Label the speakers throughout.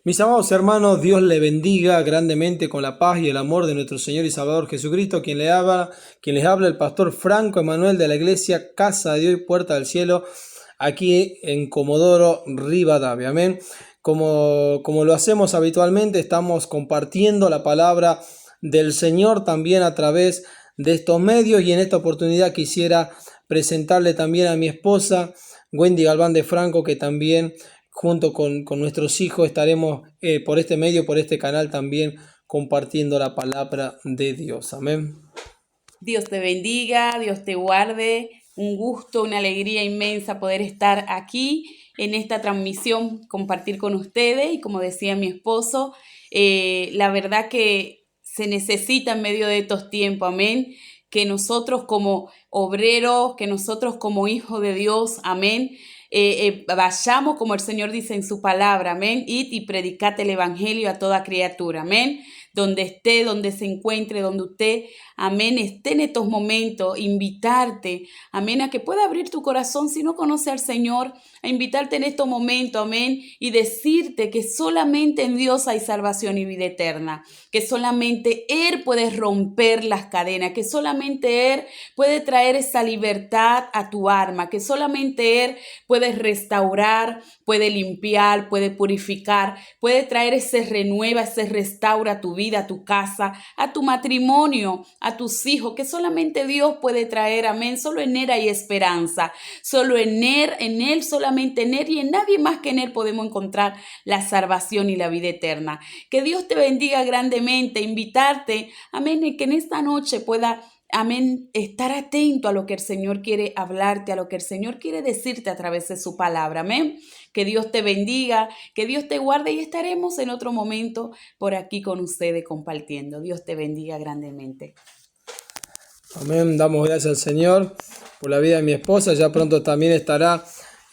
Speaker 1: Mis amados hermanos, Dios le bendiga grandemente con la paz y el amor de nuestro Señor y Salvador Jesucristo, quien les habla el pastor Franco Emanuel de la iglesia Casa de Dios y Puerta del Cielo, aquí en Comodoro Rivadavia. Amén. Como lo hacemos habitualmente, estamos compartiendo la palabra del Señor también a través de estos medios, y en esta oportunidad quisiera presentarle también a mi esposa, Wendy Galván de Franco, que también junto con nuestros hijos estaremos por este medio, por este canal también compartiendo la palabra de Dios. Amén.
Speaker 2: Dios te bendiga, Dios te guarde. Un gusto, una alegría inmensa poder estar aquí en esta transmisión, compartir con ustedes. Y como decía mi esposo, la verdad que se necesita en medio de estos tiempos, amén, que nosotros como obreros, que nosotros como hijos de Dios, amén, vayamos como el Señor dice en su palabra, amén, id y predicate el evangelio a toda criatura, amén, donde esté, donde se encuentre, donde usted, amén, esté en estos momentos, invitarte, amén, a que pueda abrir tu corazón si no conoce al Señor, a invitarte en estos momentos, amén, y decirte que solamente en Dios hay salvación y vida eterna, que solamente Él puede romper las cadenas, que solamente Él puede traer esa libertad a tu alma, que solamente Él puede restaurar, puede limpiar, puede purificar, puede traer ese renueva, ese restaura a tu vida, a tu casa, a tu matrimonio, a tus hijos, que solamente Dios puede traer, amén. Solo en Él hay esperanza, solo en Él, solamente en Él y en nadie más que en Él podemos encontrar la salvación y la vida eterna. Que Dios te bendiga grandemente, invitarte, amén, y que en esta noche pueda, amén, estar atento a lo que el Señor quiere hablarte, a lo que el Señor quiere decirte a través de su palabra, amén. Que Dios te bendiga, que Dios te guarde y estaremos en otro momento por aquí con ustedes compartiendo. Dios te bendiga grandemente.
Speaker 1: Amén. Damos gracias al Señor por la vida de mi esposa. Ya pronto también estará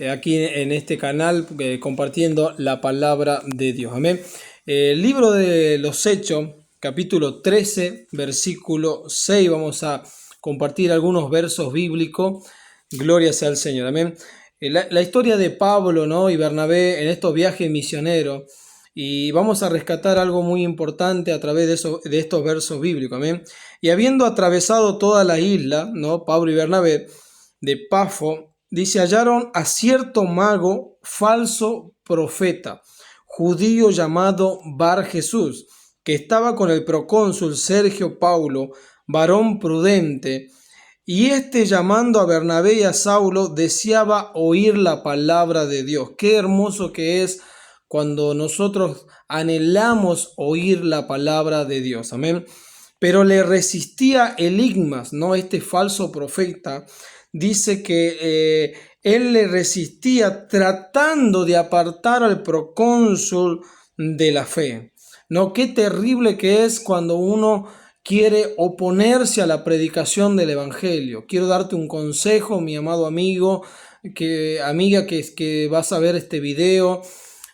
Speaker 1: aquí en este canal compartiendo la palabra de Dios. Amén. El libro de los Hechos, capítulo 13, versículo 6. Vamos a compartir algunos versos bíblicos. Gloria sea al Señor. Amén. La historia de Pablo, ¿no?, y Bernabé en estos viajes misioneros. Y vamos a rescatar algo muy importante a través de estos versos bíblicos. Amén. Y habiendo atravesado toda la isla, ¿no?, Pablo y Bernabé, de Pafo, dice, hallaron a cierto mago, falso profeta, judío llamado Bar Jesús, que estaba con el procónsul Sergio Paulo, varón prudente, y este, llamando a Bernabé y a Saulo, deseaba oír la palabra de Dios. Qué hermoso que es cuando nosotros anhelamos oír la palabra de Dios. Amén. Pero le resistía Eligmas, ¿no?, este falso profeta. Dice que él le resistía tratando de apartar al procónsul de la fe. ¿No? Qué terrible que es cuando uno quiere oponerse a la predicación del evangelio. Quiero darte un consejo, mi amado amigo, amiga que vas a ver este video.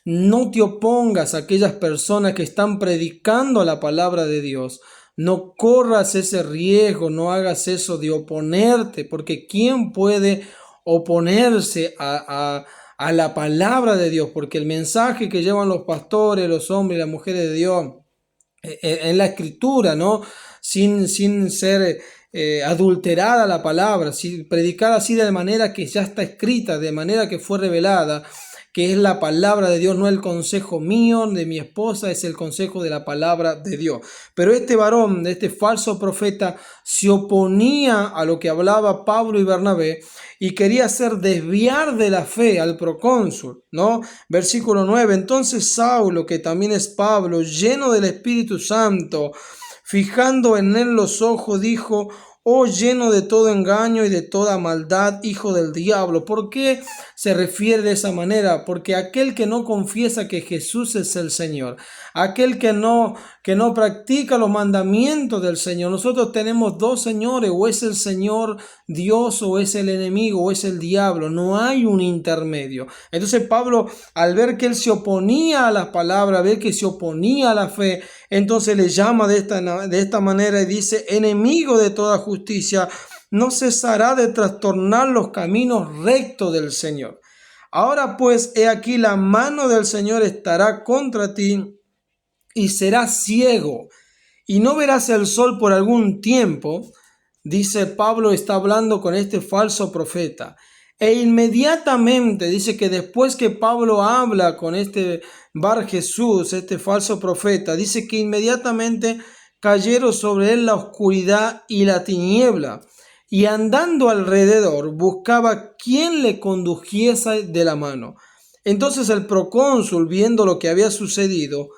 Speaker 1: No te opongas a aquellas personas que están predicando la palabra de Dios. No corras ese riesgo, no hagas eso de oponerte, porque ¿quién puede oponerse a la palabra de Dios? Porque el mensaje que llevan los pastores, los hombres y las mujeres de Dios en la escritura, ¿no?, sin ser adulterada la palabra, predicar así de manera que ya está escrita, de manera que fue revelada, que es la palabra de Dios, no el consejo mío, de mi esposa, es el consejo de la palabra de Dios. Pero este varón, este falso profeta, se oponía a lo que hablaba Pablo y Bernabé y quería hacer desviar de la fe al procónsul, ¿no? Versículo 9, entonces Saulo, que también es Pablo, lleno del Espíritu Santo, fijando en él los ojos, dijo, oh lleno de todo engaño y de toda maldad, hijo del diablo. ¿Por qué se refiere de esa manera? Porque aquel que no confiesa que Jesús es el Señor, aquel que no practica los mandamientos del Señor, nosotros tenemos dos señores, o es el Señor Dios o es el enemigo o es el diablo, no hay un intermedio. Entonces Pablo, al ver que él se oponía a las palabras, ver que se oponía a la fe, entonces le llama de esta manera y dice, enemigo de toda justicia, no cesará de trastornar los caminos rectos del Señor. Ahora pues, he aquí la mano del Señor estará contra ti y serás ciego y no verás el sol por algún tiempo. Dice Pablo, está hablando con este falso profeta. E inmediatamente dice que después que Pablo habla con este Bar Jesús, este falso profeta, dice que inmediatamente cayeron sobre él la oscuridad y la tiniebla, y andando alrededor buscaba quien le condujese de la mano. Entonces el procónsul, viendo lo que había sucedido,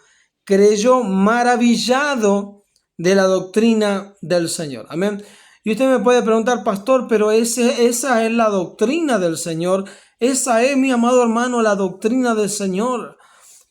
Speaker 1: creyó maravillado de la doctrina del Señor. Amén. Y usted me puede preguntar, pastor, pero esa es la doctrina del Señor. Esa es, mi amado hermano, la doctrina del Señor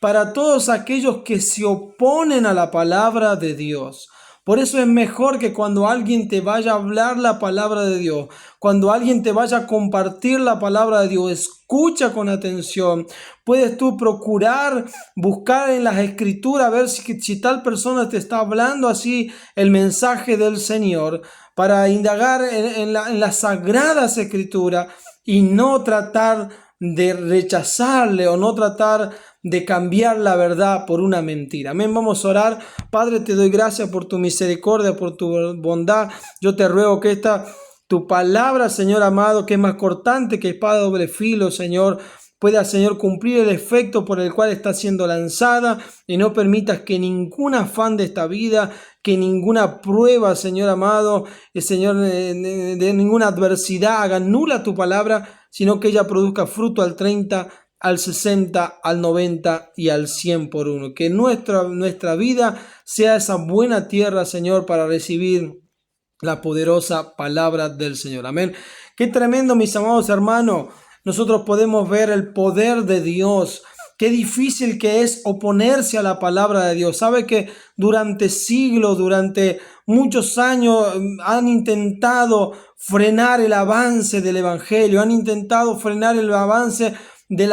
Speaker 1: para todos aquellos que se oponen a la palabra de Dios. Por eso es mejor que cuando alguien te vaya a hablar la palabra de Dios, cuando alguien te vaya a compartir la palabra de Dios, escucha con atención. Puedes tú procurar buscar en las escrituras, ver si tal persona te está hablando así el mensaje del Señor, para indagar en las sagradas escrituras y no tratar de rechazarle o no tratar de cambiar la verdad por una mentira. Amén. Vamos a orar. Padre, te doy gracias por tu misericordia, por tu bondad. Yo te ruego que tu palabra, Señor amado, que es más cortante que espada de doble filo, Señor, pueda, Señor, cumplir el efecto por el cual está siendo lanzada, y no permitas que ningún afán de esta vida, que ninguna prueba, Señor amado, Señor, de ninguna adversidad haga nula tu palabra, sino que ella produzca fruto al 30, al 60, al 90 y al 100 por uno. Que nuestra vida sea esa buena tierra, Señor, para recibir la poderosa palabra del Señor. Amén. Qué tremendo, mis amados hermanos. Nosotros podemos ver el poder de Dios. Qué difícil que es oponerse a la palabra de Dios. Sabe que durante siglos, durante muchos años han intentado frenar el avance del evangelio, han intentado frenar el avance de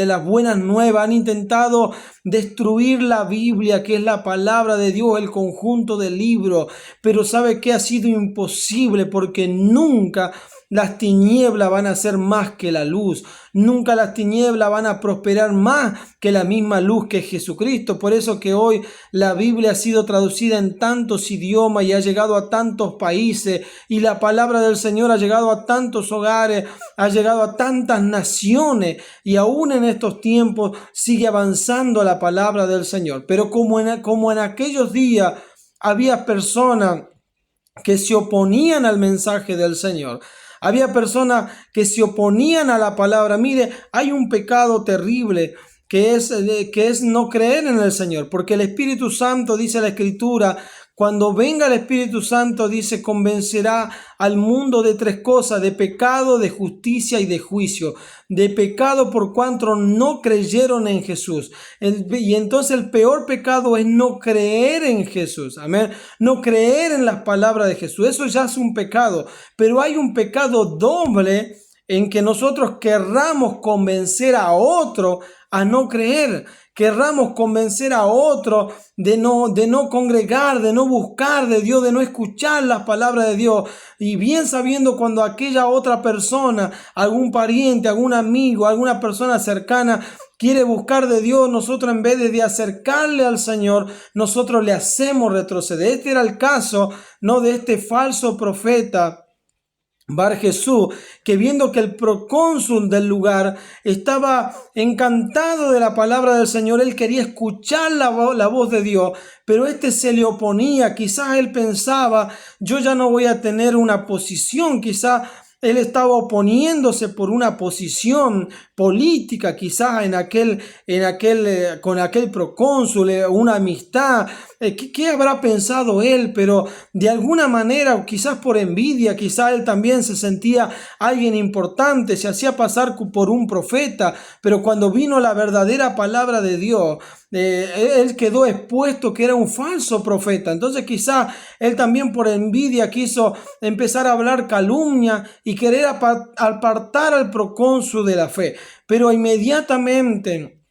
Speaker 1: las buenas nuevas, han intentado destruir la Biblia, que es la palabra de Dios, el conjunto del libro, pero sabe que ha sido imposible, porque nunca las tinieblas van a ser más que la luz. Nunca las tinieblas van a prosperar más que la misma luz que es Jesucristo. Por eso que hoy la Biblia ha sido traducida en tantos idiomas y ha llegado a tantos países, y la palabra del Señor ha llegado a tantos hogares, ha llegado a tantas naciones, y aún en estos tiempos sigue avanzando la palabra del Señor. Pero como en aquellos días había personas que se oponían al mensaje del Señor, había personas que se oponían a la palabra. Mire, hay un pecado terrible que es no creer en el Señor, porque el Espíritu Santo, dice la Escritura, cuando venga el Espíritu Santo, dice, convencerá al mundo de tres cosas: de pecado, de justicia y de juicio. De pecado por cuanto no creyeron en Jesús. Y entonces el peor pecado es no creer en Jesús. Amén. No creer en las palabras de Jesús. Eso ya es un pecado. Pero hay un pecado doble en que nosotros querramos convencer a otro a no creer. Querramos convencer a otro de no congregar, de no buscar de Dios, de no escuchar las palabras de Dios. Y bien sabiendo, cuando aquella otra persona, algún pariente, algún amigo, alguna persona cercana quiere buscar de Dios, nosotros en vez de acercarle al Señor, nosotros le hacemos retroceder. Este era el caso, ¿no?, de este falso profeta Bar Jesús, que viendo que el procónsul del lugar estaba encantado de la palabra del Señor, él quería escuchar la voz de Dios, pero este se le oponía. Quizás él pensaba, yo ya no voy a tener una posición. Quizás él estaba oponiéndose por una posición política, quizás con aquel procónsul, una amistad. ¿Qué habrá pensado él? Pero de alguna manera, o quizás por envidia, quizás él también se sentía alguien importante, se hacía pasar por un profeta, pero cuando vino la verdadera palabra de Dios, él quedó expuesto que era un falso profeta. Entonces quizás él también por envidia quiso empezar a hablar calumnia y querer apartar al procónsul de la fe. Pero inmediatamente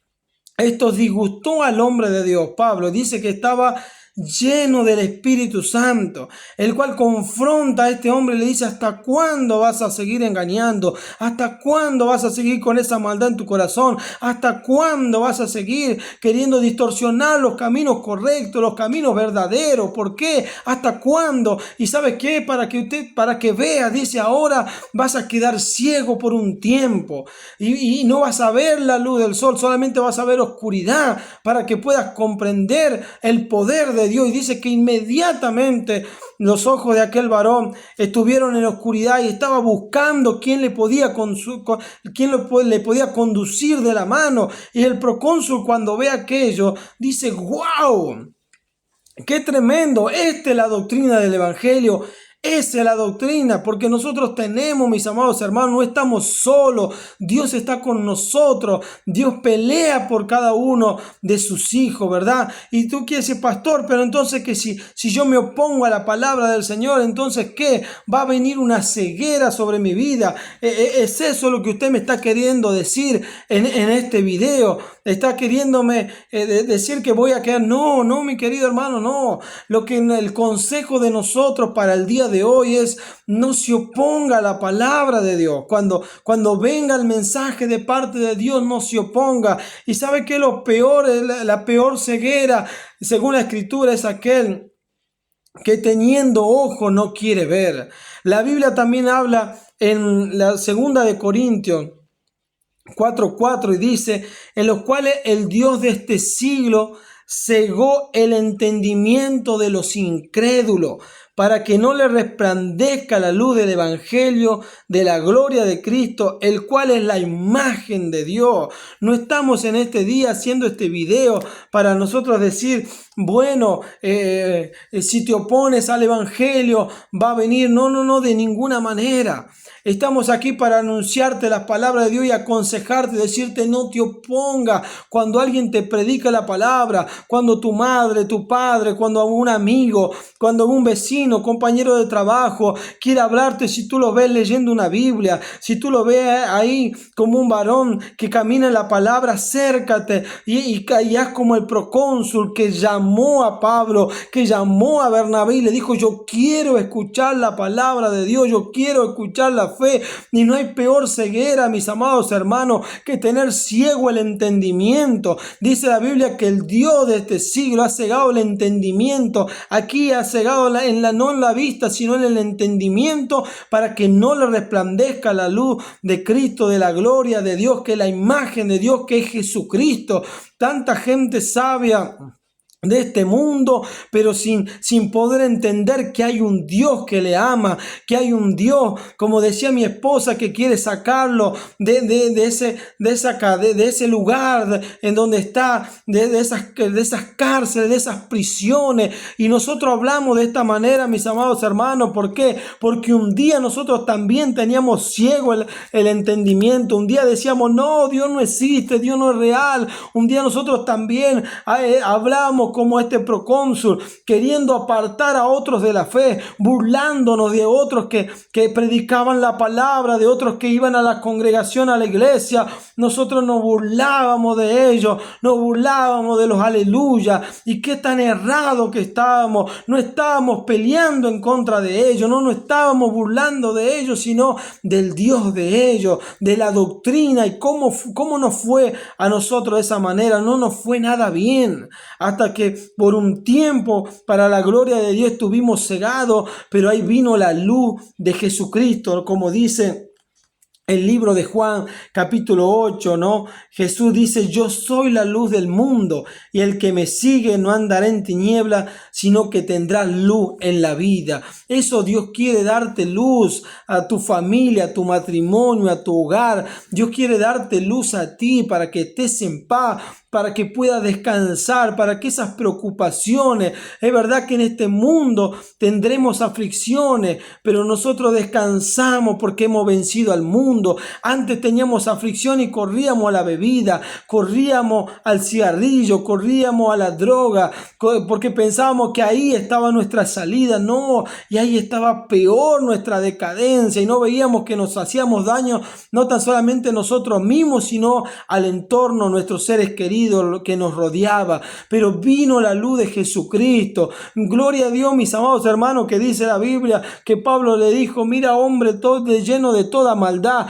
Speaker 1: esto disgustó al hombre de Dios. Pablo dice que estaba lleno del Espíritu Santo, el cual confronta a este hombre y le dice: ¿hasta cuándo vas a seguir engañando? ¿Hasta cuándo vas a seguir con esa maldad en tu corazón? ¿Hasta cuándo vas a seguir queriendo distorsionar los caminos correctos, los caminos verdaderos? ¿Por qué? ¿Hasta cuándo? ¿Y sabes qué? Para que veas, dice, ahora vas a quedar ciego por un tiempo y no vas a ver la luz del sol, solamente vas a ver oscuridad, para que puedas comprender el poder de Dios. Y dice que inmediatamente los ojos de aquel varón estuvieron en oscuridad y estaba buscando quién le podía conducir de la mano. Y el procónsul, cuando ve aquello, dice: ¡wow! ¡Qué tremendo! Esta es la doctrina del Evangelio. Esa es la doctrina, porque nosotros tenemos, mis amados hermanos, no estamos solos. Dios está con nosotros. Dios pelea por cada uno de sus hijos, ¿verdad? Y tú quieres decir: pastor, pero entonces que si yo me opongo a la palabra del Señor, entonces ¿qué? Va a venir una ceguera sobre mi vida. ¿Es eso lo que usted me está queriendo decir en este video? ¿Está queriéndome decir que voy a quedar? No, mi querido hermano, no. Lo que el consejo de nosotros para el día de hoy es: no se oponga a la palabra de Dios. Cuando venga el mensaje de parte de Dios, no se oponga. Y sabe que lo peor, la peor ceguera, según la Escritura, es aquel que teniendo ojo no quiere ver. La Biblia también habla en la segunda de Corintios 4:4 y dice: en los cuales el Dios de este siglo cegó el entendimiento de los incrédulos, para que no le resplandezca la luz del Evangelio de la gloria de Cristo, el cual es la imagen de Dios. No estamos en este día haciendo este video para nosotros decir: bueno, si te opones al Evangelio va a venir. No, de ninguna manera. Estamos aquí para anunciarte la palabra de Dios y aconsejarte, decirte: no te oponga. Cuando alguien te predica la palabra, cuando tu madre, tu padre, cuando un amigo, cuando un vecino, compañero de trabajo quiere hablarte, si tú lo ves leyendo una Biblia, si tú lo ves ahí como un varón que camina en la palabra, acércate y haz como el procónsul que llamó a Pablo, que llamó a Bernabé y le dijo: yo quiero escuchar la palabra de Dios, yo quiero escuchar la fe. Y no hay peor ceguera, mis amados hermanos, que tener ciego el entendimiento. Dice la Biblia que el Dios de este siglo ha cegado el entendimiento. Aquí ha cegado no en la vista, sino en el entendimiento, para que no le resplandezca la luz de Cristo, de la gloria de Dios, que es la imagen de Dios, que es Jesucristo. Tanta gente sabia de este mundo, pero sin poder entender que hay un Dios que le ama, que hay un Dios, como decía mi esposa, que quiere sacarlo de ese lugar en donde está, de esas cárceles, de esas prisiones. Y nosotros hablamos de esta manera, mis amados hermanos. ¿Por qué? Porque un día nosotros también teníamos ciego el entendimiento. Un día decíamos: no, Dios no existe, Dios no es real. Un día nosotros también hablamos como este procónsul, queriendo apartar a otros de la fe, burlándonos de otros que predicaban la palabra, de otros que iban a la congregación, a la iglesia. Nosotros nos burlábamos de ellos, nos burlábamos de los aleluya. Y qué tan errado que estábamos. No estábamos peleando en contra de ellos, no nos estábamos burlando de ellos, sino del Dios de ellos, de la doctrina. Y cómo nos fue a nosotros de esa manera. No nos fue nada bien, hasta que por un tiempo, para la gloria de Dios, estuvimos cegados, pero ahí vino la luz de Jesucristo, como dice el libro de Juan, capítulo 8, ¿no? Jesús dice: yo soy la luz del mundo, y el que me sigue no andará en tinieblas, sino que tendrá luz en la vida. Eso Dios quiere darte luz a tu familia, a tu matrimonio, a tu hogar. Dios quiere darte luz a ti para que estés en paz, para que puedas descansar, para que esas preocupaciones, es verdad que en este mundo tendremos aflicciones, pero nosotros descansamos porque hemos vencido al mundo. mundo. Antes teníamos aflicción y corríamos a la bebida, corríamos al cigarrillo, corríamos a la droga, porque pensábamos que ahí estaba nuestra salida. No, y ahí estaba peor nuestra decadencia, y no veíamos que nos hacíamos daño, no tan solamente nosotros mismos, sino al entorno, nuestros seres queridos, lo que nos rodeaba. Pero vino la luz de Jesucristo. Gloria a Dios, mis amados hermanos, que dice la Biblia que Pablo le dijo: mira, hombre, todo lleno de toda maldad,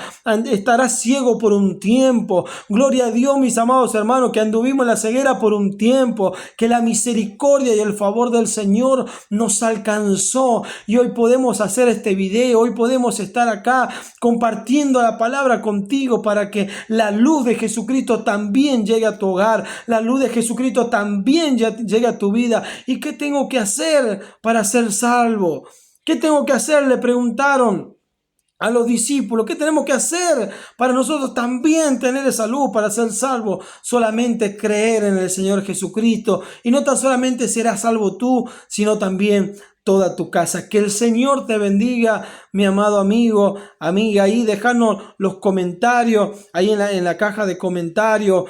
Speaker 1: estarás ciego por un tiempo. Gloria a Dios, mis amados hermanos, que anduvimos en la ceguera por un tiempo, que la misericordia y el favor del Señor nos alcanzó, y hoy podemos hacer este video, hoy podemos estar acá compartiendo la palabra contigo, para que la luz de Jesucristo también llegue a tu hogar, la luz de Jesucristo también llegue a tu vida. ¿Y qué tengo que hacer para ser salvo? ¿Qué tengo que hacer?, le preguntaron a los discípulos. ¿Qué tenemos que hacer para nosotros también tener esa luz, para ser salvos? Solamente creer en el Señor Jesucristo, y no tan solamente serás salvo tú, sino también toda tu casa. Que el Señor te bendiga, mi amado amigo, amiga. Ahí dejanos los comentarios, ahí en la caja de comentarios.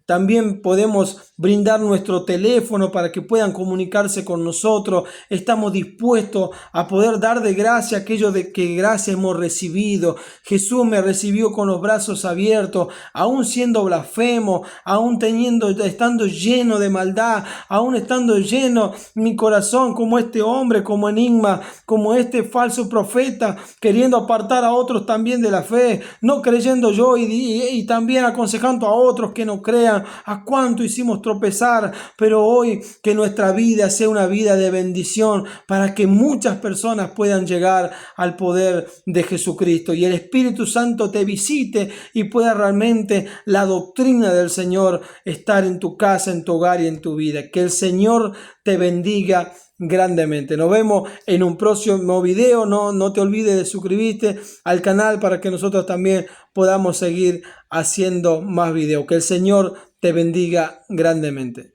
Speaker 1: También podemos brindar nuestro teléfono para que puedan comunicarse con nosotros. Estamos dispuestos a poder dar de gracia aquello de que gracia hemos recibido. Jesús me recibió con los brazos abiertos, aún siendo blasfemo, aún estando lleno de maldad, aún estando lleno mi corazón como este hombre, como Enigma, como este falso profeta, queriendo apartar a otros también de la fe, no creyendo yo, y también aconsejando a otros que no crean. A cuánto hicimos tropezar, pero hoy que nuestra vida sea una vida de bendición, para que muchas personas puedan llegar al poder de Jesucristo, y el Espíritu Santo te visite y pueda realmente la doctrina del Señor estar en tu casa, en tu hogar y en tu vida. Que el Señor te bendiga grandemente. Nos vemos en un próximo video. No te olvides de suscribirte al canal para que nosotros también podamos seguir haciendo más videos. Que el Señor te bendiga grandemente.